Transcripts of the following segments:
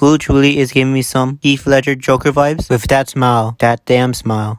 Blue truly is giving me some Heath Ledger Joker vibes with that smile, that damn smile.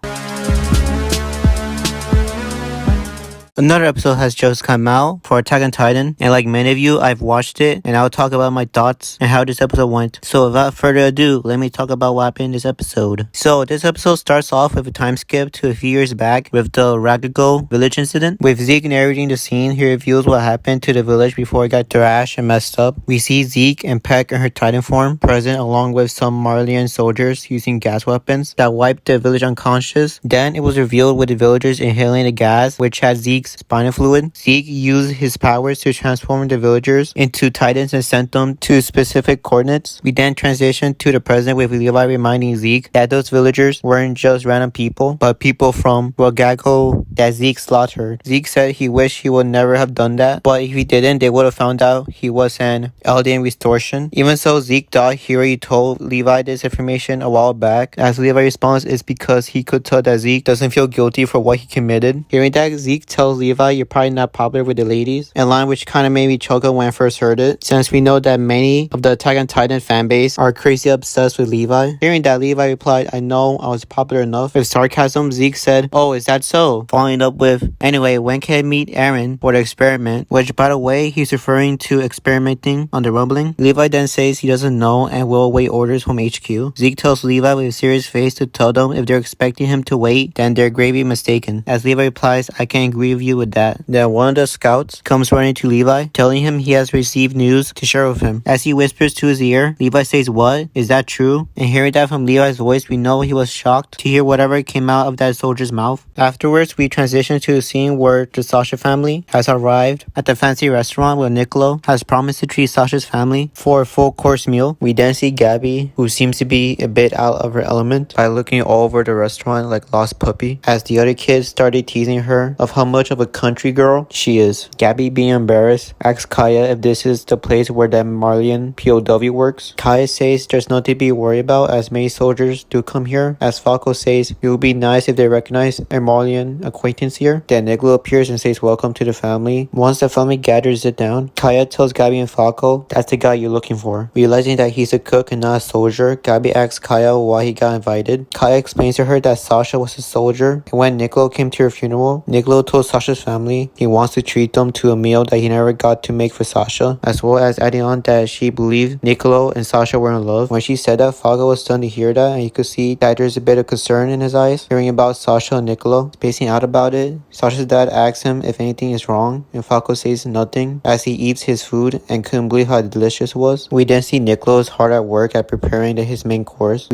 Another episode has just come out for Attack on Titan, and like many of you, I've watched it, and I'll talk about my thoughts and how this episode went. So without further ado, let me talk about what happened in this episode. So this episode starts off with a time skip to a few years back with the Ragago village incident. With Zeke narrating the scene, he reveals what happened to the village before it got thrashed and messed up. We see Zeke and Peck in her Titan form present along with some Marleyan soldiers using gas weapons that wiped the village unconscious. Then it was revealed with the villagers inhaling the gas, which had Zeke's spinal fluid. Zeke used his powers to transform the villagers into Titans and sent them to specific coordinates. We then transitioned to the present with Levi reminding Zeke that those villagers weren't just random people, but people from Ragago that Zeke slaughtered. Zeke said he wished he would never have done that, but if he didn't, they would have found out he was an Eldian restoration. Even so, Zeke thought he already told Levi this information a while back. As Levi responds, it's because he could tell that Zeke doesn't feel guilty for what he committed. Hearing that, Zeke tells Levi, you're probably not popular with the ladies, a line which kind of made me chuckle when I first heard it, since we know that many of the Attack on Titan fanbase are crazy obsessed with Levi. Hearing that, Levi replied, I know I was popular enough. With sarcasm, Zeke said, oh, is that so? Following up with, anyway, when can I meet Aaron for the experiment? Which, by the way, he's referring to experimenting on the rumbling. Levi then says he doesn't know and will await orders from HQ. Zeke tells Levi with a serious face to tell them if they're expecting him to wait, then they're gravely mistaken. As Levi replies, I can't agree with you with that. Then one of the scouts comes running to Levi, telling him he has received news to share with him. As he whispers to his ear, Levi says, what? Is that true? And hearing that from Levi's voice, we know he was shocked to hear whatever came out of that soldier's mouth. Afterwards, we transition to a scene where the Sasha family has arrived at the fancy restaurant where Niccolo has promised to treat Sasha's family for a full course meal. We then see Gabby, who seems to be a bit out of her element, by looking all over the restaurant like lost puppy, as the other kids started teasing her of how much of a country girl she is. Gabby, being embarrassed, asks Kaya if this is the place where that Marleyan POW works. Kaya says there's nothing to be worried about as many soldiers do come here. As Falco says it would be nice if they recognize a Marleyan acquaintance here. Then Niccolo appears and says welcome to the family. Once the family gathers it down, Kaya tells Gabby and Falco that's the guy you're looking for. Realizing that he's a cook and not a soldier, Gabby asks Kaya why he got invited. Kaya explains to her that Sasha was a soldier, and when Niccolo came to her funeral, Niccolo told Sasha's family he wants to treat them to a meal that he never got to make for Sasha, as well as adding on that she believed Niccolo and Sasha were in love. When she said that, Falco was stunned to hear that, and you could see that there's a bit of concern in his eyes, hearing about Sasha and Niccolo. Spacing out about it, Sasha's dad asks him if anything is wrong, and Falco says nothing as he eats his food and couldn't believe how delicious it was. We then see Niccolo is hard at work at preparing his main course.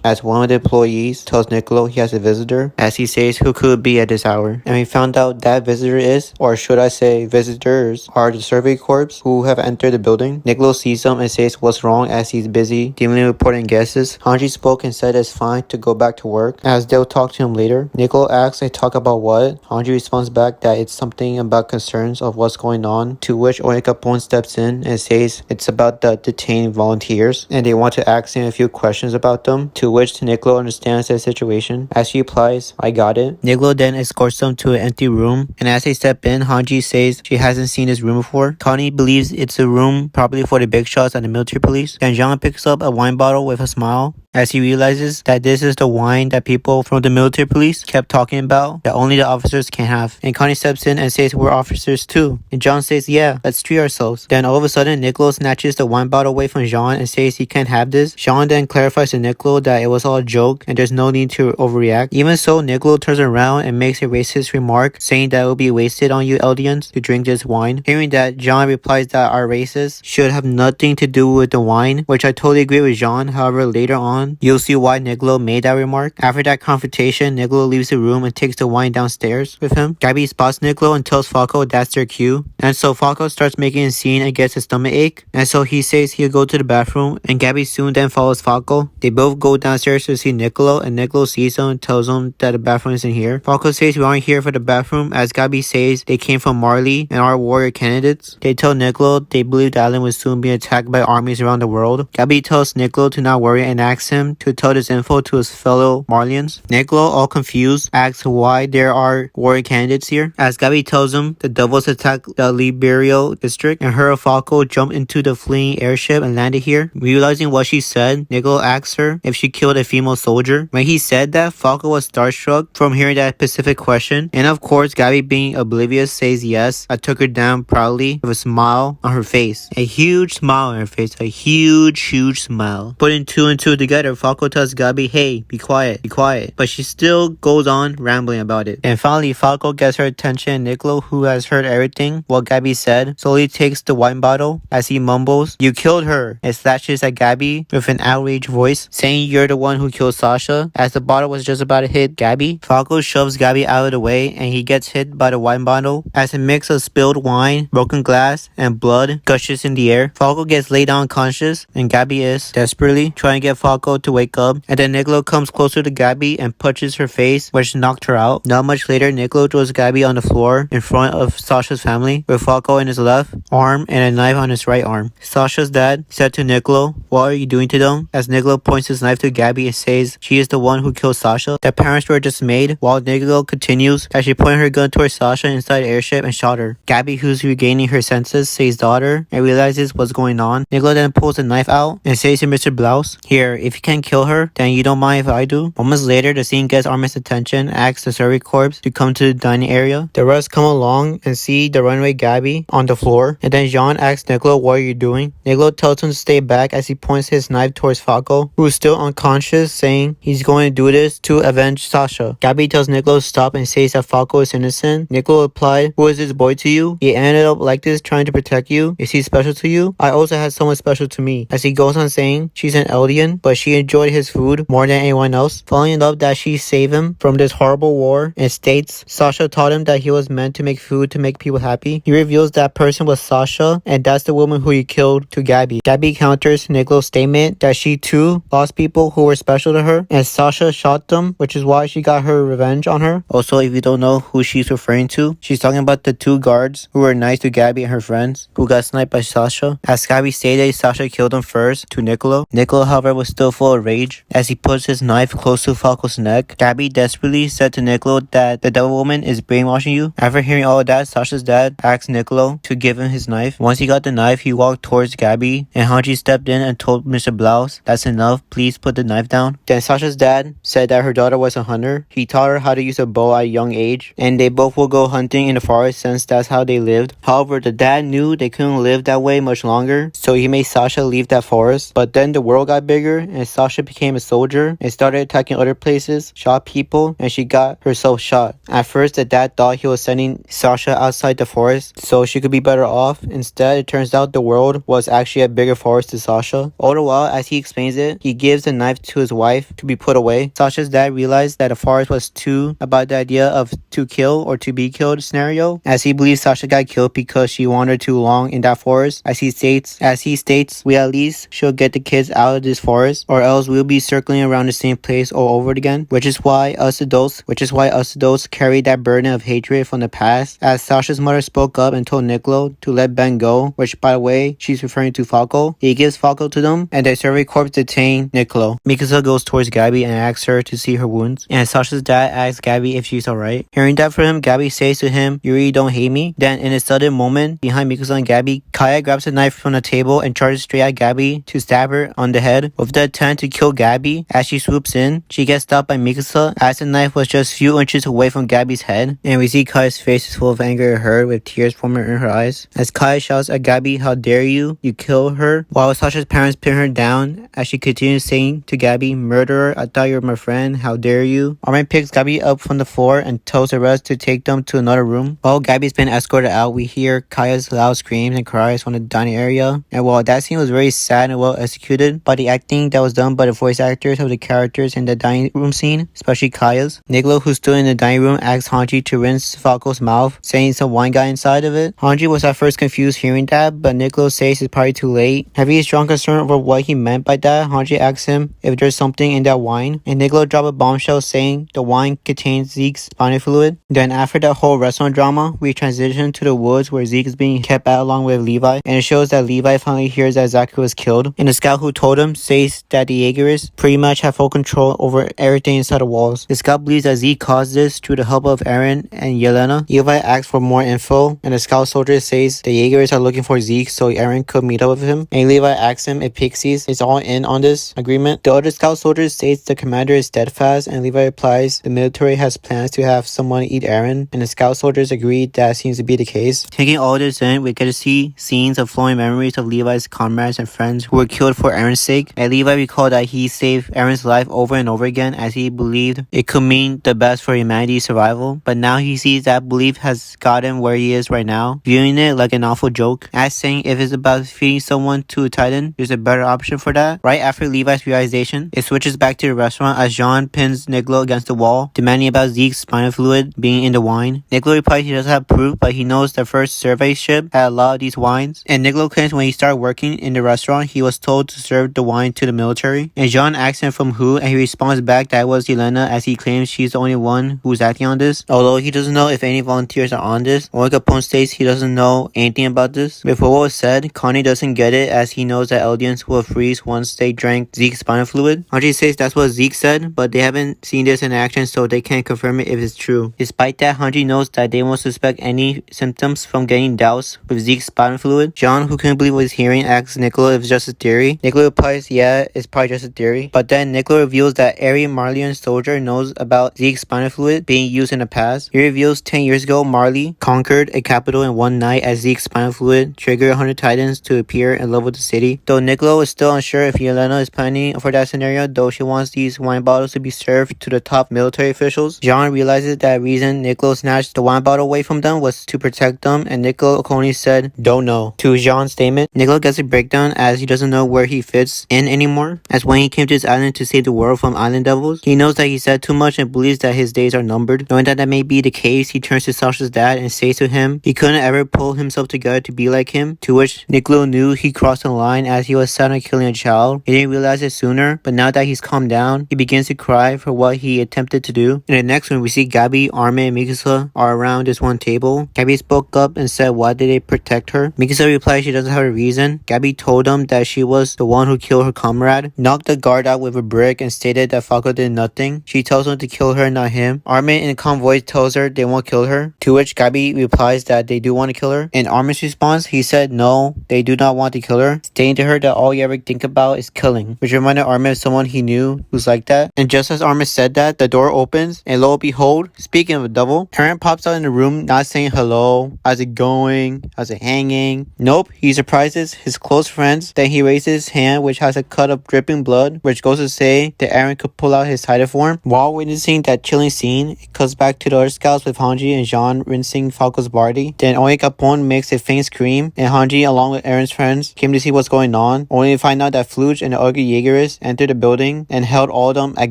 As one of the employees tells Niccolo he has a visitor, as he says who could be at this hour. And we found out that visitor is, or should I say visitors, are the survey corps who have entered the building. Niccolo sees them and says what's wrong as he's busy dealing with important guesses. Hanji spoke and said it's fine to go back to work as they'll talk to him later. Niccolo asks they talk about what? Hanji responds back that it's something about concerns of what's going on, to which Oikapon steps in and says it's about the detained volunteers and they want to ask him a few questions about them, to which Niccolo understands the situation as she replies, I got it. Niccolo then escorts them to an empty room, and as they step in, Hanji says she hasn't seen this room before. Connie believes it's a room probably for the big shots and the military police. Then Jean picks up a wine bottle with a smile as he realizes that this is the wine that people from the military police kept talking about that only the officers can have. And Connie steps in and says we're officers too. And John says yeah, let's treat ourselves. Then all of a sudden Niccolo snatches the wine bottle away from Jean and says he can't have this. Jean then clarifies to Niccolo that it was all a joke and there's no need to overreact. Even so, Niccolo turns around and makes a racist remark saying that it will be wasted on you Eldians to drink this wine. Hearing that, Jean replies that our races should have nothing to do with the wine, which I totally agree with Jean. However, later on you'll see why Niccolo made that remark. After that confrontation, Niccolo leaves the room and takes the wine downstairs with him. Gabby spots Niccolo and tells Falco that's their cue. And so Falco starts making a scene and gets a stomach ache. And so he says he'll go to the bathroom, and Gabby soon then follows Falco. They both go downstairs to see Niccolo, and Niccolo sees him and tells him that the bathroom isn't here. Falco says we aren't here for the bathroom, as Gabby says they came from Marley and are warrior candidates. They tell Niccolo they believe the island will soon be attacked by armies around the world. Gabby tells Niccolo to not worry and asks him to tell this info to his fellow Marlians. Niccolo, all confused, asks why there are warrior candidates here. As Gabby tells him, the devils attacked the Liberio district and her and Falco jumped into the fleeing airship and landed here. Realizing what she said, Niccolo asks her if she killed a female soldier. When he said that, Falco was starstruck from hearing that specific question, and of course, Gabby, being oblivious, says yes. I took her down proudly with a smile on her face. A huge smile on her face. A huge smile. Putting two and two together, Falco tells Gabby, hey, be quiet, be quiet. But she still goes on rambling about it. And finally, Falco gets her attention. Niccolo, who has heard everything what Gabby said, slowly takes the wine bottle as he mumbles, you killed her, and slashes at Gabby with an outraged voice, saying you're the one who killed Sasha. As the bottle was just about to hit Gabby, Falco shoves Gabby out of the way and he gets hit by the wine bottle as a mix of spilled wine, broken glass, and blood gushes in the air. Falco gets laid down unconscious and Gabby is desperately trying to get Falco to wake up, and then Niccolo comes closer to Gabby and punches her face, which knocked her out. Not much later, Niccolo throws Gabby on the floor in front of Sasha's family with Falco in his left arm and a knife on his right arm. Sasha's dad said to Niccolo, what are you doing to them? As Niccolo points his knife to Gabby and says she is the one who killed Sasha. The parents were dismayed while Niccolo continues that she pointed her gun towards Sasha inside the airship and shot her. Gabby, who's regaining her senses, says daughter and realizes what's going on. Niccolo then pulls a knife out and says to Mr. Blouse, here, if you can't kill her, then you don't mind if I do? Moments later, the scene gets Armin's attention and asks the survey corps to come to the dining area. The rest come along and see the runaway Gabby on the floor, and then Jean asks Niccolo, what are you doing? Niccolo tells him to stay back as he points his knife towards Falco, who is still unconscious, saying he's going to do this to avenge Sasha. Gabby tells Niccolo to stop and says that Falco is innocent. Niccolo replied, who is this boy to you? He ended up like this trying to protect you. Is he special to you? I also had someone special to me. As he goes on saying, she's an alien, but she enjoyed his food more than anyone else, falling in love that she saved him from this horrible war, and states Sasha taught him that he was meant to make food to make people happy. He reveals that person was Sasha, and that's the woman who he killed to Gabby. Gabby counters Niccolo's statement that she too lost people who were special to her, and Sasha shot them, which is why she got her revenge on her. Also, if you don't know who she's referring to, she's talking about the two guards who were nice to Gabby and her friends, who got sniped by Sasha. As Gabby stated, Sasha killed them first to Niccolo. Niccolo, however, was still full of rage as he puts his knife close to Falco's neck. Gabby desperately said to Niccolo that the devil woman is brainwashing you. After hearing all of that, Sasha's dad asked Niccolo to give him his knife. Once he got the knife, he walked towards Gabby, and Hanji stepped in and told Mr. Blouse, that's enough, please put the knife down. Then Sasha's dad said that her daughter was a hunter. He taught her how to use a bow at a young age, and they both will go hunting in the forest since that's how they lived. However, the dad knew they couldn't live that way much longer, so he made Sasha leave that forest. But then the world got bigger, and Sasha became a soldier and started attacking other places, shot people, and she got herself shot. At first, the dad thought he was sending Sasha outside the forest so she could be better off. Instead, it turns out the world was actually a bigger forest to Sasha. All the while, as he explains it, he gives the knife to his wife to be put away. Sasha's dad realized that the forest was too about the idea of to kill or to be killed scenario, as he believes Sasha got killed because she wandered too long in that forest. As he states, we at least should get the kids out of this forest, or else we'll be circling around the same place all over again. Which is why us adults carry that burden of hatred from the past. As Sasha's mother spoke up and told Niccolo to let Ben go, which by the way, she's referring to Falco. He gives Falco to them, and the survey corps detain Niccolo. Mikasa goes towards Gabby and asks her to see her wounds, and Sasha's dad asks Gabby if she's alright. Hearing that from him, Gabby says to him, you really don't hate me? Then in a sudden moment, behind Mikasa and Gabby, Kaya grabs a knife from the table and charges straight at Gabby to stab her on the head. With the intent to kill Gabby, as she swoops in, she gets stopped by Mikasa as the knife was just a few inches away from Gabby's head, and we see Kaya's face is full of anger at her with tears forming in her eyes. As Kaya shouts at Gabby, how dare you kill her, while Sasha's parents pin her down as she continues saying to Gabby, murderer, I thought you were my friend, how dare you. Armin picks Gabby up from the floor and tells the rest to take them to another room. While Gabby's been escorted out, we hear Kaya's loud screams and cries from the dining area, and while that scene was very sad and well executed by the acting that was done by the voice actors of the characters in the dining room scene, especially Kaya's, Niccolo, who stood in the dining room, asked Hanji to rinse Falco's mouth, saying some wine got inside of it. Hanji was at first confused hearing that, but Niccolo says it's probably too late. Having a strong concern over what he meant by that, Hanji asks him if there's something in that wine, and Niccolo dropped a bombshell saying the wine contains Zeke's spinal fluid. Then after that whole restaurant drama, we transition to the woods where Zeke is being kept at along with Levi, and it shows that Levi finally hears that Zachary was killed, and the scout who told him says that that the Jaegerists pretty much have full control over everything inside the walls. The scout believes that Zeke caused this through the help of Aaron and Yelena. Levi asks for more info, and the scout soldier says the Jaegerists are looking for Zeke so Aaron could meet up with him. And Levi asks him if Pixies is all in on this agreement. The other scout soldier states the commander is steadfast, and Levi replies the military has plans to have someone eat Aaron, and the scout soldiers agree that seems to be the case. Taking all this in, we get to see scenes of flowing memories of Levi's comrades and friends who were killed for Aaron's sake. And Levi recalled that he saved Aaron's life over and over again as he believed it could mean the best for humanity's survival. But now he sees that belief has got him where he is right now, viewing it like an awful joke. As saying if it's about feeding someone to a titan, there's a better option for that. Right after Levi's realization, it switches back to the restaurant as Jean pins Nicola against the wall, demanding about Zeke's spinal fluid being in the wine. Nicola replies he doesn't have proof, but he knows the first survey ship had a lot of these wines. And Nicola claims when he started working in the restaurant, he was told to serve the wine to the military. And Jean asks him from who, and he responds back that it was Yelena, as he claims she's the only one who's acting on this. Although he doesn't know if any volunteers are on this. Or Capone states he doesn't know anything about this. Before what was said, Connie doesn't get it as he knows that Eldians will freeze once they drank Zeke's spinal fluid. Hanji says that's what Zeke said, but they haven't seen this in action, so they can't confirm it if it's true. Despite that, Hanji knows that they won't suspect any symptoms from getting doused with Zeke's spinal fluid. John, who couldn't believe what he's hearing, asks Nicola if it's just a theory. Nicola replies, yeah, it's probably just a theory. But then Nicola reveals that every Marleyan soldier knows about Zeke's spinal fluid being used in the past. He reveals 10 years ago, Marley conquered a capital in one night as Zeke's spinal fluid triggered 100 titans to appear and level the city. Though Nicola is still unsure if Yelena is planning for that scenario, though she wants these wine bottles to be served to the top military officials. John realizes that the reason Nicola snatched the wine bottle away from them was to protect them, and Nicola only said, don't know, to Jean's statement. Nicola gets a breakdown as he doesn't know where he fits in anymore, as when he came to this island to save the world from island devils. He knows that he said too much and believes that his days are numbered. Knowing that may be the case, he turns to Sasha's dad and says to him he couldn't ever pull himself together to be like him, to which Nicola knew he crossed the line as he was set on killing a child. He didn't realize it sooner, but now that he's calmed down, he begins to cry for what he attempted to do. In the next one, we see Gabby, Armin, and Mikasa are around this one table. Gabby spoke up and said why did they protect her. Mikasa replied she doesn't have a reason. Gabby told them that she was the one who killed her comrade, knocked the guard out with a brick, and stated that Falco did nothing. She tells him to kill her, not him. Armin in a calm voice tells her they won't kill her, to which Gabby replies that they do want to kill her. In Armin's response, he said no, they do not want to kill her, stating to her that all you ever think about is killing, which reminded Armin of someone he knew who's like that. And just as Armin said that, the door opens, and lo and behold, speaking of a double, Aaron pops out in the room not saying hello, how's it going, how's it hanging. Nope, he surprises his close friends. Then he raises his hand, which has a cut of dripping blood, which goes to say that Aaron could pull out his Titan form. While witnessing that chilling scene, it cuts back to the other scouts with Hanji and Jean rinsing Falco's body. Then Oye Capone makes a faint scream, and Hanji, along with Aaron's friends, came to see what's going on, only to find out that Floch and the other Jaegerists entered the building and held all of them at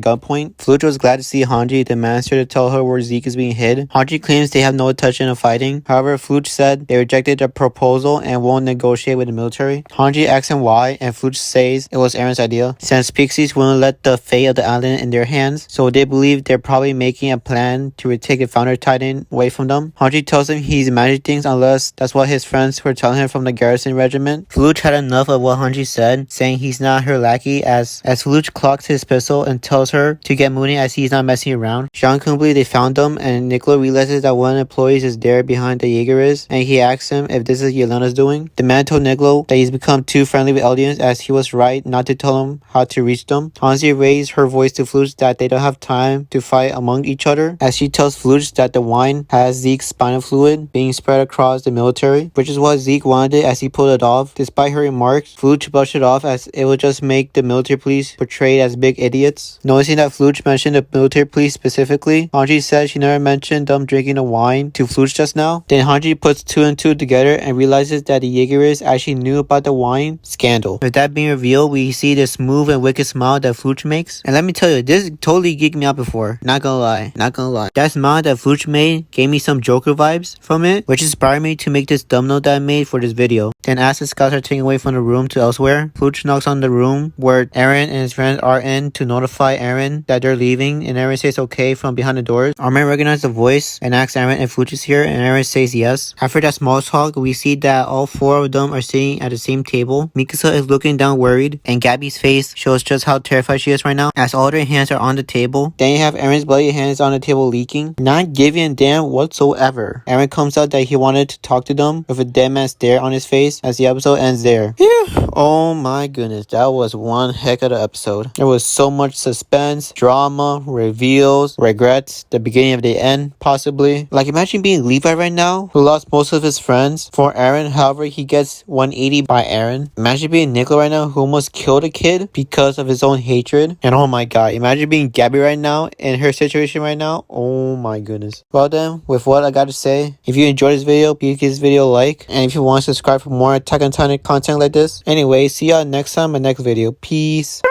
gunpoint. Floch was glad to see Hanji, demands her to tell her where Zeke is being hid. Hanji claims they have no intention of fighting. However, Floch said they rejected the proposal and won't negotiate with the military. Hanji asks him why, and Floch says it was Aaron's idea, since Pixies wouldn't let the fate of the island in their hands, so they believe they're probably making a plan to retake a founder titan away from them. Hanji tells him he's imagining things unless that's what his friends were telling him from the garrison regiment. Floch had enough of what Hanji said, saying he's not her lackey as Floch clocks his pistol and tells her to get moving as he's not messing around. Jean couldn't believe they found them, and Nicola realizes that one of the employees is there behind the Jaegerists, and he asks him if this is Yelena's doing. The man told Nicola that he's become too friendly with Eldians as he was right not to tell him how to reach them. Hanji raised her voice to Floch that they don't have time to fight among each other, as she tells Floch that the wine has Zeke's spinal fluid being spread across the military, which is what Zeke wanted as he pulled it off. Despite her remarks, Floch brushed it off as it would just make the military police portrayed as big idiots. Noticing that Floch mentioned the military police specifically, Hanji said she never mentioned them drinking the wine to Floch just now. Then Hanji puts two and two together and realizes that the Jaegerists actually knew about the wine scandal. With that being revealed, we see the smooth and wicked smile that Floch makes. And let me tell you, this totally geeked me out before. Not gonna lie. That smile that Floch made gave me some Joker vibes from it, which inspired me to make this thumbnail that I made for this video. Then as the scouts are taken away from the room to elsewhere, Floch knocks on the room where Aaron and his friends are in to notify Aaron that they're leaving, and Aaron says okay from behind the doors. Armin recognizes the voice and asks Aaron if Floch is here, and Aaron says yes. After that small talk, we see that all four of them are sitting at the same table. Mikasa is looking down worried, and Gabby Gabby's face shows just how terrified she is right now, as all their hands are on the table. Then you have Aaron's bloody hands on the table leaking, not giving a damn whatsoever. Aaron comes out that he wanted to talk to them with a dead man stare on his face as the episode ends there. Phew. Oh my goodness, that was one heck of the episode. There was so much suspense, drama, reveals, regrets, the beginning of the end, possibly. Like, imagine being Levi right now, who lost most of his friends. For Aaron, however, he gets 180 by Aaron. Imagine being Nicola right now, who almost killed a kid because of his own hatred. And oh my god, imagine being Gabby right now, in her situation right now. Oh my goodness. Well then, with what I gotta say, if you enjoyed this video, please give this video a like. And if you want to subscribe for more Attack on Titan content like this. Anyway, see y'all next time in my next video. Peace.